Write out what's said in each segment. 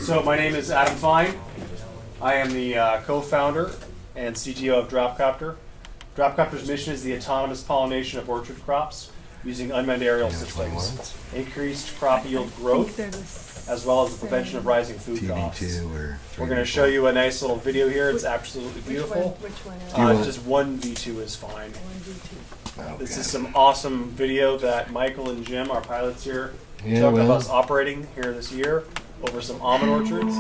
So my name is Adam Fine. I am the co-founder and CTO of Dropcopter. Dropcopter's mission is the autonomous pollination of orchard crops using unmanned aerial systems, increased crop yield growth, as well as the prevention of rising food costs. We're going to show you a nice little video here. It's absolutely beautiful. Which one? Just one V2 is fine. Okay. This is some awesome video that Michael and Jim, our pilots here, took of us operating here this year over some almond orchards.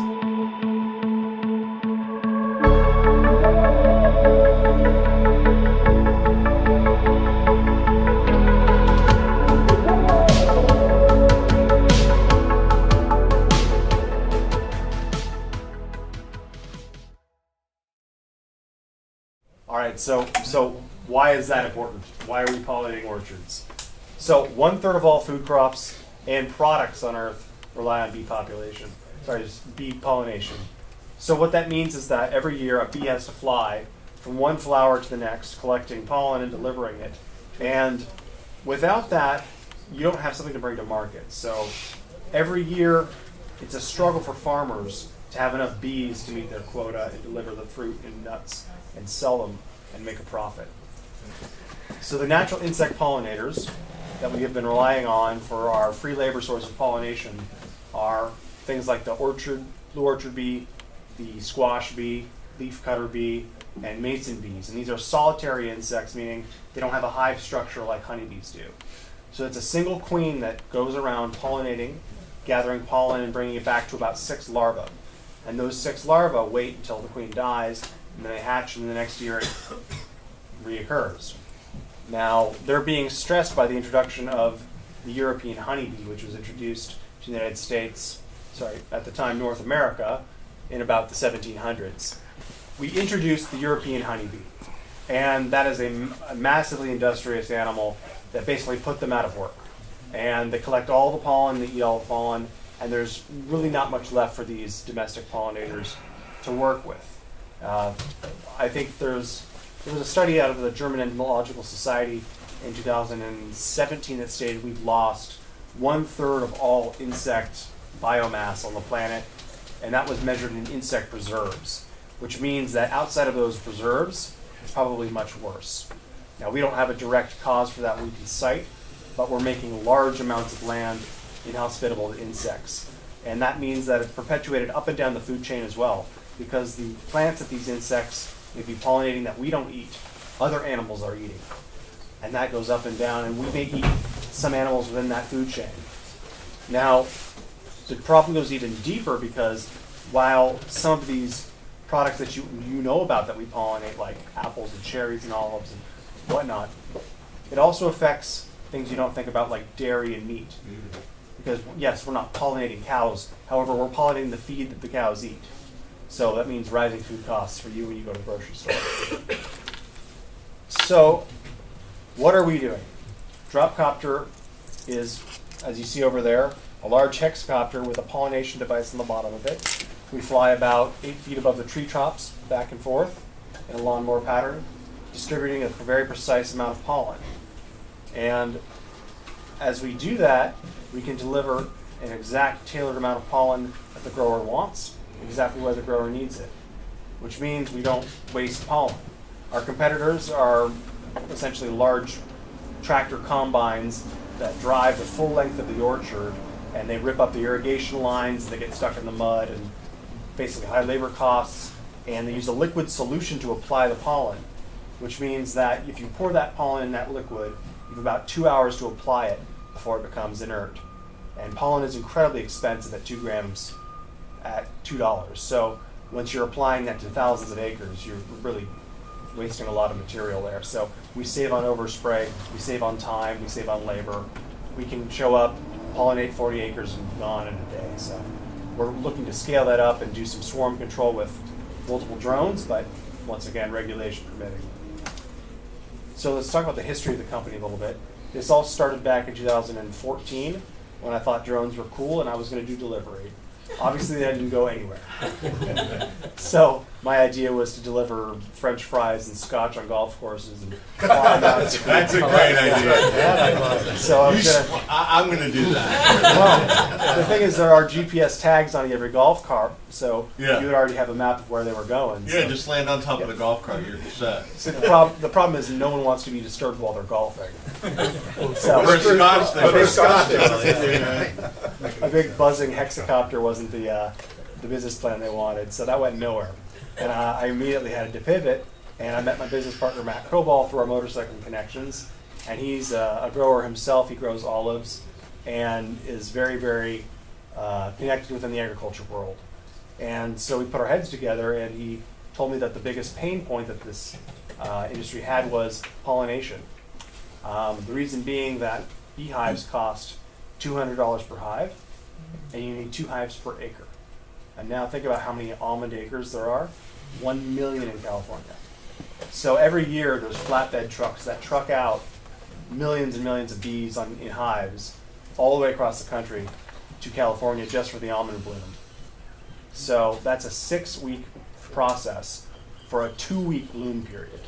All right, so why is that important? Why are we pollinating orchards? So 1/3 of all food crops and products on Earth rely on bee pollination. So what that means is that every year a bee has to fly from one flower to the next, collecting pollen and delivering it. And without that, you don't have something to bring to market. So every year, it's a struggle for farmers to have enough bees to meet their quota and deliver the fruit and nuts and sell them and make a profit. So the natural insect pollinators that we have been relying on for our free labor source of pollination are things like the blue orchard bee, the squash bee, leafcutter bee, and mason bees. And these are solitary insects, meaning they don't have a hive structure like honeybees do. So it's a single queen that goes around pollinating, gathering pollen and bringing it back to about 6 larvae. And those 6 larvae wait until the queen dies, and then they hatch, and the next year it reoccurs. Now, they're being stressed by the introduction of the European honeybee, which was introduced to the United States, at the time North America, in about the 1700s. We introduced the European honeybee, and that is a massively industrious animal that basically put them out of work. And they collect all the pollen, they eat all the pollen, and there's really not much left for these domestic pollinators to work with. I think there was a study out of the German Entomological Society in 2017 that stated we've lost 1/3 of all insect biomass on the planet, and that was measured in insect preserves, which means that outside of those preserves, it's probably much worse. Now, we don't have a direct cause for that we can cite, but we're making large amounts of land inhospitable to insects. And that means that it's perpetuated up and down the food chain as well, because the plants that these insects may be pollinating that we don't eat, other animals are eating. And that goes up and down, and we may eat some animals within that food chain. Now, the problem goes even deeper, because while some of these products that you know about that we pollinate, like apples and cherries and olives and whatnot, it also affects things you don't think about, like dairy and meat. Because yes, we're not pollinating cows, however, we're pollinating the feed that the cows eat. So that means rising food costs for you when you go to the grocery store. So what are we doing? Dropcopter is, as you see over there, a large hexacopter with a pollination device on the bottom of it. We fly about 8 feet above the tree tops, back and forth, in a lawnmower pattern, distributing a very precise amount of pollen. And as we do that, we can deliver an exact tailored amount of pollen that the grower wants, exactly where the grower needs it, which means we don't waste pollen. Our competitors are essentially large tractor combines that drive the full length of the orchard, and they rip up the irrigation lines, and they get stuck in the mud, and basically high labor costs, and they use a liquid solution to apply the pollen, which means that if you pour that pollen in that liquid, you have about 2 hours to apply it before it becomes inert. And pollen is incredibly expensive at 2 grams at $2. So once you're applying that to thousands of acres, you're really wasting a lot of material there. So we save on overspray, we save on time, we save on labor. We can show up, pollinate 40 acres and be gone in a day. So we're looking to scale that up and do some swarm control with multiple drones, but once again, regulation permitting. So let's talk about the history of the company a little bit. This all started back in 2014 when I thought drones were cool and I was going to do delivery. Obviously, that didn't go anywhere. So my idea was to deliver French fries and scotch on golf courses and climb out. That's a great idea. So I'm going to do that. the thing is, there are GPS tags on every golf cart, so Yeah. you would already have a map of where they were going. Yeah, so. just land on top of the golf cart. You're set. So the problem is no one wants to be disturbed while they're golfing. So We're Scotch then. We're Scotch. a big buzzing hexacopter wasn't the business plan they wanted, so that went nowhere. And I immediately had to pivot, and I met my business partner Matt Cobal through our motorcycling connections, and he's a grower himself. He grows olives and is very, very connected within the agriculture world. And so we put our heads together, and he told me that the biggest pain point that this industry had was pollination. The reason being that beehives cost $200 per hive, and you need 2 hives per acre. And now think about how many almond acres there are. 1 million in California. So every year there's flatbed trucks that truck out millions and millions of bees in hives all the way across the country to California just for the almond bloom. So that's a 6-week process for a 2-week bloom period.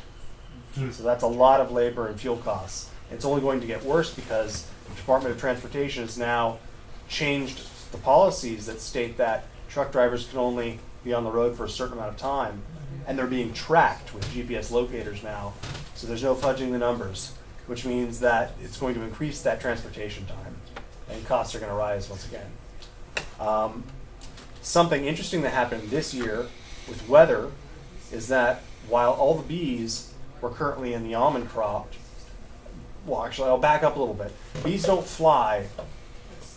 So that's a lot of labor and fuel costs. It's only going to get worse because the Department of Transportation has now changed the policies that state that truck drivers can only be on the road for a certain amount of time, and they're being tracked with GPS locators now. So there's no fudging the numbers, which means that it's going to increase that transportation time, and costs are going to rise once again. Something interesting that happened this year with weather is that while all the bees were currently in the almond crop, well, actually, I'll back up a little bit. Bees don't fly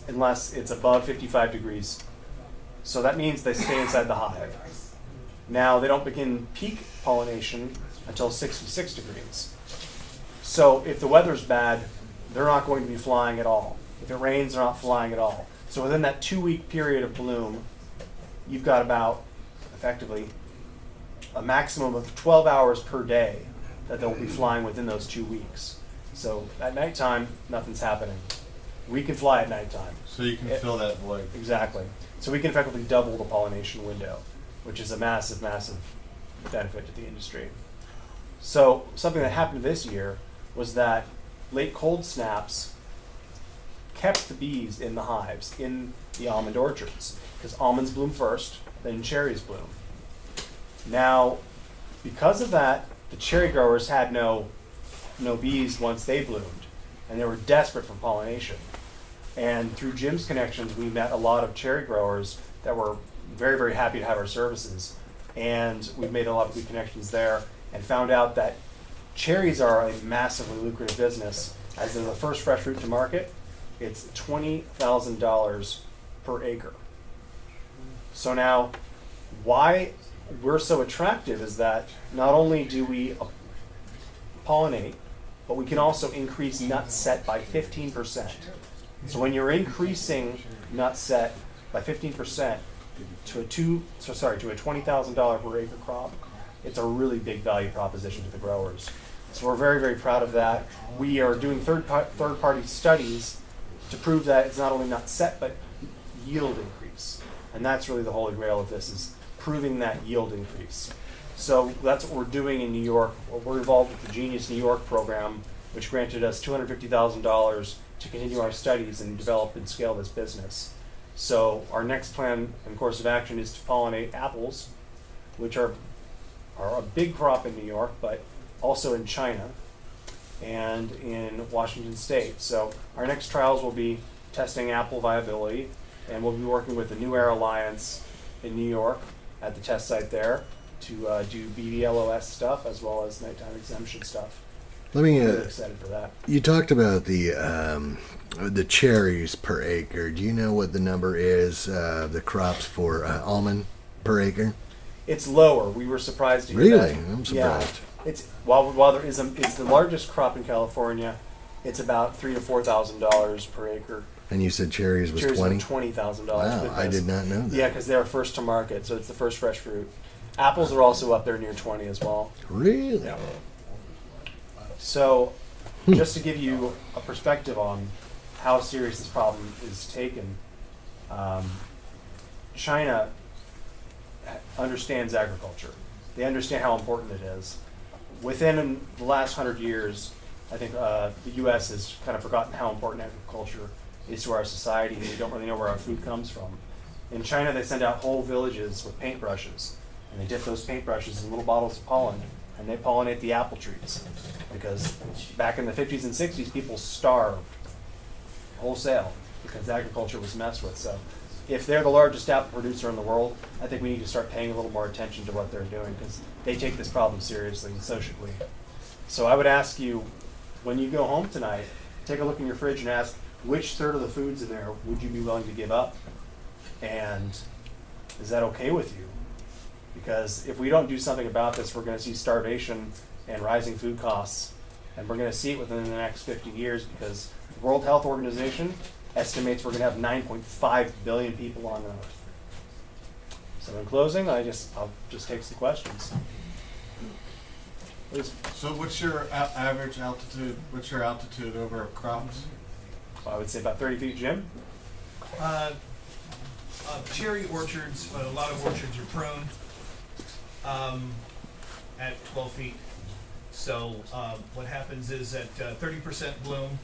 unless it's above 55 degrees. So that means they stay inside the hive. Now, they don't begin peak pollination until 66 degrees. So if the weather's bad, they're not going to be flying at all. If it rains, they're not flying at all. So within that 2-week period of bloom, you've got about, effectively, a maximum of 12 hours per day that they'll be flying within those 2 weeks. So at nighttime, nothing's happening. We can fly at nighttime. So you can fill that void. Exactly. So we can effectively double the pollination window, which is a massive, massive benefit to the industry. So something that happened this year was that late cold snaps kept the bees in the hives, in the almond orchards, because almonds bloom first, then cherries bloom. Now, because of that, the cherry growers had no bees once they bloomed, and they were desperate for pollination. And through Jim's connections, we met a lot of cherry growers that were very, very happy to have our services. And we've made a lot of good connections there and found out that cherries are a massively lucrative business. As they're the first fresh fruit to market, it's $20,000 per acre. So now, why we're so attractive is that not only do we pollinate, but we can also increase nut set by 15%. So when you're increasing nut set by 15% to a $20,000 per acre crop, it's a really big value proposition to the growers. So we're very, very proud of that. We are doing third-party studies to prove that it's not only nut set, but yield increase. And that's really the holy grail of this, is proving that yield increase. So that's what we're doing in New York. We're involved with the Genius New York program, which granted us $250,000 to continue our studies and develop and scale this business. So our next plan and course of action is to pollinate apples, which are a big crop in New York, but also in China and in Washington State. So our next trials will be testing apple viability, and we'll be working with the New Air Alliance in New York at the test site there to do BVLOS stuff as well as nighttime exemption stuff. Let me. I'm really excited for that. You talked about the cherries per acre. Do you know what the number is? The crops for almond per acre? It's lower. We were surprised to hear Really? that. I'm surprised. Yeah. It's while there is it's the largest crop in California. It's about $3,000 to $4,000 per acre. And you said cherries was Cherries $20,000. are $20,000. Wow, I did not know that. Yeah, because they're first to market, so it's the first fresh fruit. Apples are also up there near 20 as well. Really? Yeah. So, just to give you a perspective on how serious this problem is taken, China understands agriculture. They understand how important it is. Within the last 100 years, I think the U.S. has kind of forgotten how important agriculture is to our society. We don't really know where our food comes from. In China, they send out whole villages with paintbrushes, and they dip those paintbrushes in little bottles of pollen, and they pollinate the apple trees. Because back in the 50s and 60s, people starved wholesale because agriculture was messed with. So if they're the largest apple producer in the world, I think we need to start paying a little more attention to what they're doing, because they take this problem seriously, and so should we. So I would ask you, when you go home tonight, take a look in your fridge and ask, which third of the foods in there would you be willing to give up? And is that okay with you? Because if we don't do something about this, we're going to see starvation and rising food costs. And we're going to see it within the next 50 years, because the World Health Organization estimates we're going to have 9.5 billion people on Earth. So in closing, I'll just take some questions. Please. So what's your average altitude? What's your altitude over crops? I would say about 30 feet, Jim. Cherry orchards, a lot of orchards are pruned at 12 feet. So what happens is at 30% bloom,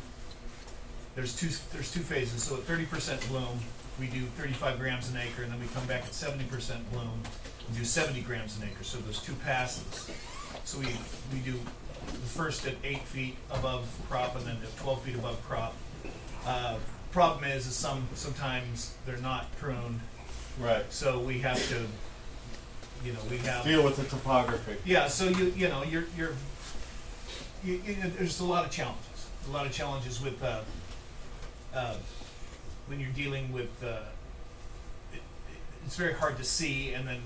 there's two phases. So at 30% bloom, we do 35 grams an acre, and then we come back at 70% bloom and do 70 grams an acre. So there's two passes. So we do the first at 8 feet above crop, and then at 12 feet above crop. Problem is sometimes they're not pruned, Right. so we have to, we have Deal with the topography. yeah. So there's a lot of challenges. A lot of challenges with when you're dealing with. It's very hard to see, and then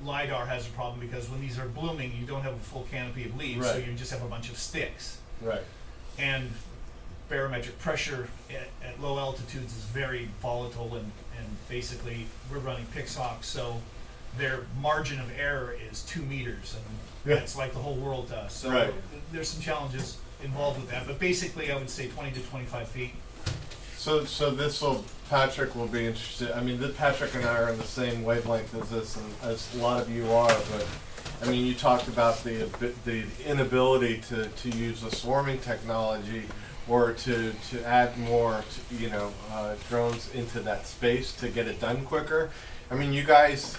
LiDAR has a problem because when these are blooming, you don't have a full canopy of leaves, so Right. you just have a bunch of sticks. Right. And barometric pressure at low altitudes is very volatile, and basically we're running Pixhawk, so their margin of error is 2 meters, and Yeah. that's like the whole world to us. So Right. there's some challenges involved with that, but basically I would say 20 to 25 feet. So Patrick will be interested. I mean, Patrick and I are on the same wavelength as this, and as a lot of you are. But I mean, you talked about the inability to use the swarming technology, or to add more, drones into that space to get it done quicker. I mean, you guys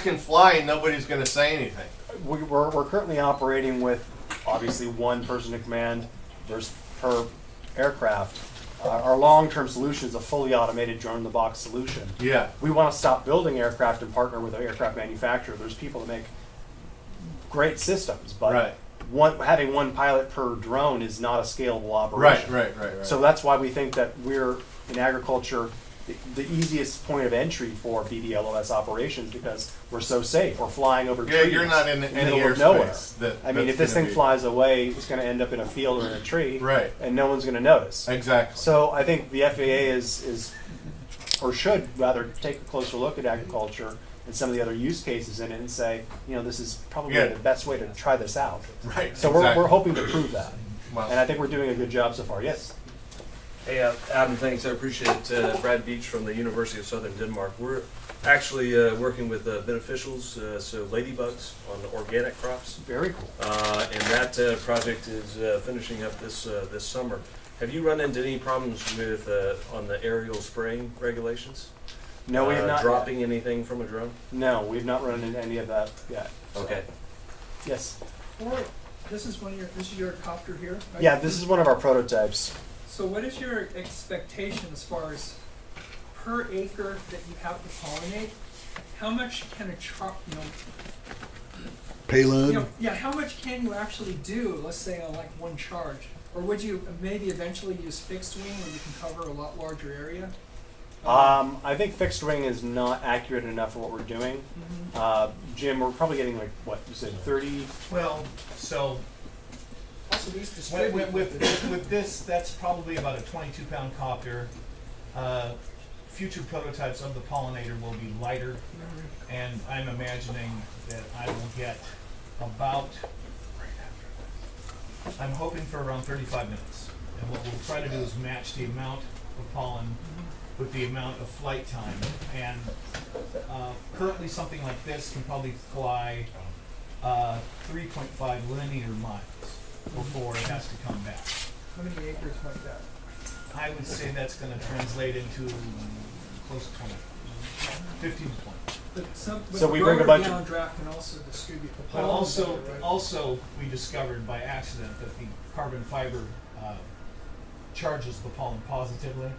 can fly, and nobody's going to say anything. We're currently operating with obviously one person in command. There's per aircraft. Our long-term solution is a fully automated drone-in-the-box solution. Yeah. We want to stop building aircraft and partner with an aircraft manufacturer. There's people that make great systems, but Right. having one pilot per drone is not a scalable operation. Right. So that's why we think that we're in agriculture the easiest point of entry for BDLOS operations, because we're so safe. We're flying over Yeah, trees. you're not in the any middle of nowhere. airspace. I mean, if this thing flies away, it's going to end up in a field or in a tree, Right. and no one's going to notice. Exactly. So I think the FAA is, or should rather, take a closer look at agriculture and some of the other use cases in it and say, this is probably Yeah. the best way to try this out. Right. So exactly. we're hoping to prove that, Wow. and I think we're doing a good job so far. Yes. Hey, Adam, thanks. I appreciate it. Brad Beach from the University of Southern Denmark. We're actually working with beneficials, so ladybugs on the organic crops. Very cool. And that project is finishing up this summer. Have you run into any problems with on the aerial spraying regulations? No, we have not. Dropping anything from a drone? No, we've not run into any of that yet. So, Okay. yes. This is your copter here, right? Yeah, this is one of our prototypes. So what is your expectation as far as per acre that you have to pollinate? How much can Payload? how much can you actually do, let's say on like one charge? Or would you maybe eventually use fixed wing where you can cover a lot larger area? I think fixed wing is not accurate enough for what we're doing. Jim, we're probably getting like, what, you said 30? Well, so Also these distribute with this, that's probably about a 22-pound copter. Future prototypes of the pollinator will be lighter, and I'm imagining that I will get about, I'm hoping for around 35 minutes. And what we'll try to do is match the amount of pollen with the amount of flight time. And currently something like this can probably fly 3.5 linear miles before it has to come back. How many acres might that? I would say that's gonna translate into close to 20, 15 to 20. But So we bring a bunch of- downdraft can also distribute the But pollen. also, better, right? also, we discovered by accident that the carbon fiber charges the pollen positively.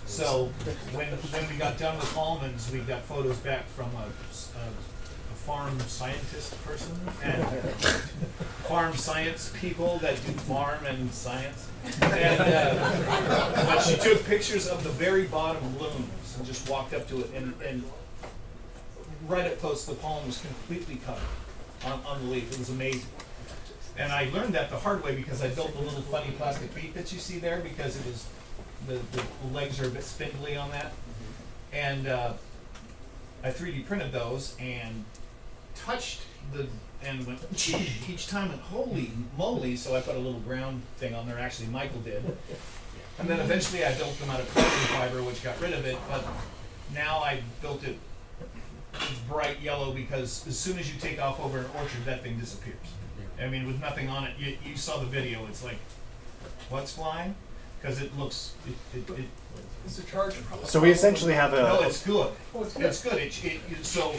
So when we got done with almonds, we got photos back from a farm scientist person and farm science people that do farm and science. And but she took pictures of the very bottom blooms and just walked up to it and right up close, the pollen was completely covered on the leaf. It was amazing. And I learned that the hard way because I built the little funny plastic feet that you see there because it was the legs are a bit spindly on that. And I 3D printed those and touched and went each time went holy moly. So I put a little ground thing on there. Actually, Michael did. And then eventually I built them out of carbon fiber, which got rid of it. But now I built it bright yellow because as soon as you take off over an orchard, that thing disappears. I mean, with nothing on it, you saw the video. It's like, what's flying? Because it looks, It's a charge. So we essentially have no, a, it's good. Oh, it's good. It's good. So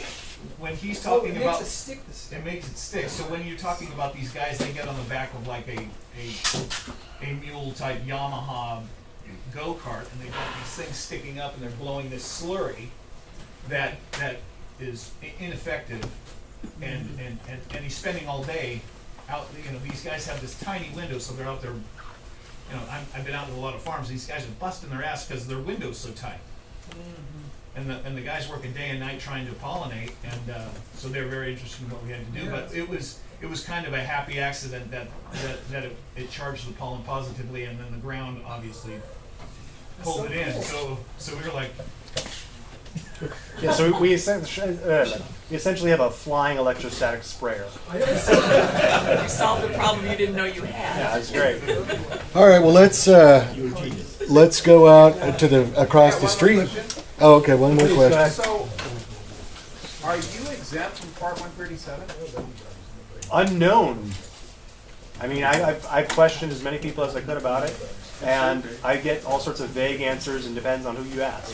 when he's Oh, talking it about, makes it stick the stick. it makes it stick. So when you're talking about these guys, they get on the back of like a mule type Yamaha go-kart, and they've got these things sticking up, and they're blowing this slurry that is ineffective, and he's spending all day out. You know, these guys have this tiny window, so they're out there. You know, I've been out with a lot of farms. These guys are busting their ass because their window's so tight. And the guys working day and night trying to pollinate, and so they're very interested in what we had to do. Yeah. But it was kind of a happy accident that it charged the pollen positively, and then the ground obviously pulled so it in. cool. So we were like, yeah, so we essentially have a flying electrostatic sprayer. I don't see that. You solved a problem you didn't know you had. Yeah, it's great. All right, well let's go out to across the street. Oh, okay. One more Please, go question. ahead. So, are you exempt from Part 137? Unknown. I mean, I've questioned as many people as I could about it, and I get all sorts of vague answers, and depends on who you ask.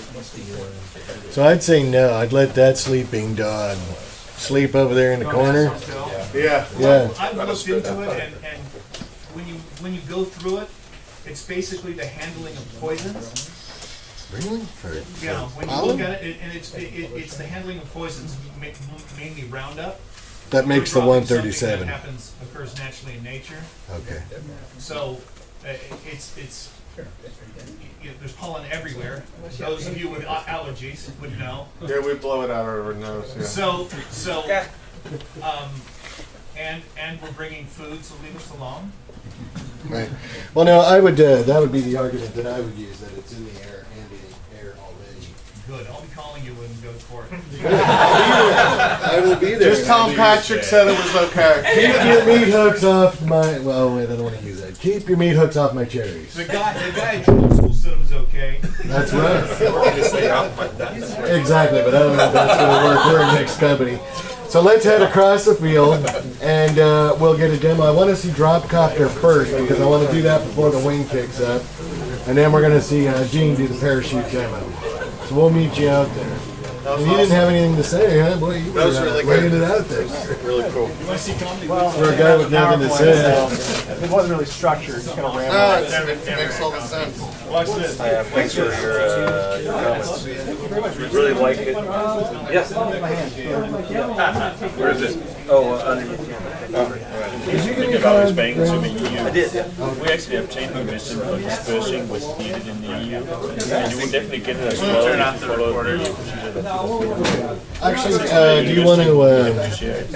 So I'd say no. I'd let that sleeping dog sleep over there in the corner. Yeah. Yeah. I've looked into it, and when you go through it, it's basically the handling of poisons. Really? You know, when you look at it, and it's the handling of poisons, mainly Roundup. That makes the Roundup is something 137. that occurs naturally in nature. Okay. So it's there's pollen everywhere. Those of you with allergies would know. Yeah, we blow it out our nose. Yeah. So and we're bringing food, so leave us alone. Right. Well, no, I would. That would be the argument that I would use, that it's in the air and in the air already. Good. I'll be calling you when we go to court. I will be there. Just tell Patrick said it was okay. Keep your meat hooks off my. Well, wait, I don't want to use that. Keep your meat hooks off my cherries. The guy at Trump School said it was okay. That's right. Exactly, but I don't know if that's going to work. We're a mixed company. So let's head across the field, and we'll get a demo. I want to see Dropcopter first, because I want to do that before the wing kicks up. And then we're going to see Gene do the parachute demo. So we'll meet you out there. And you didn't have anything to say, huh? Boy, you That was were really laying good. it out there. Really cool. You want to see comedy? Well, For a guy with nothing to say. It wasn't really structured. Just kind of No, rambling. it makes all the sense. Watch this. Thanks for your comments. We really like it. Yes. Where is it? Oh, underneath. Did you get any about time? Spain, assuming EU. I did. We actually obtained permission for dispersing was needed in the EU, and you will definitely get it as well. Turn off if the you follow recorder. the procedure that Actually, do you want to... share it.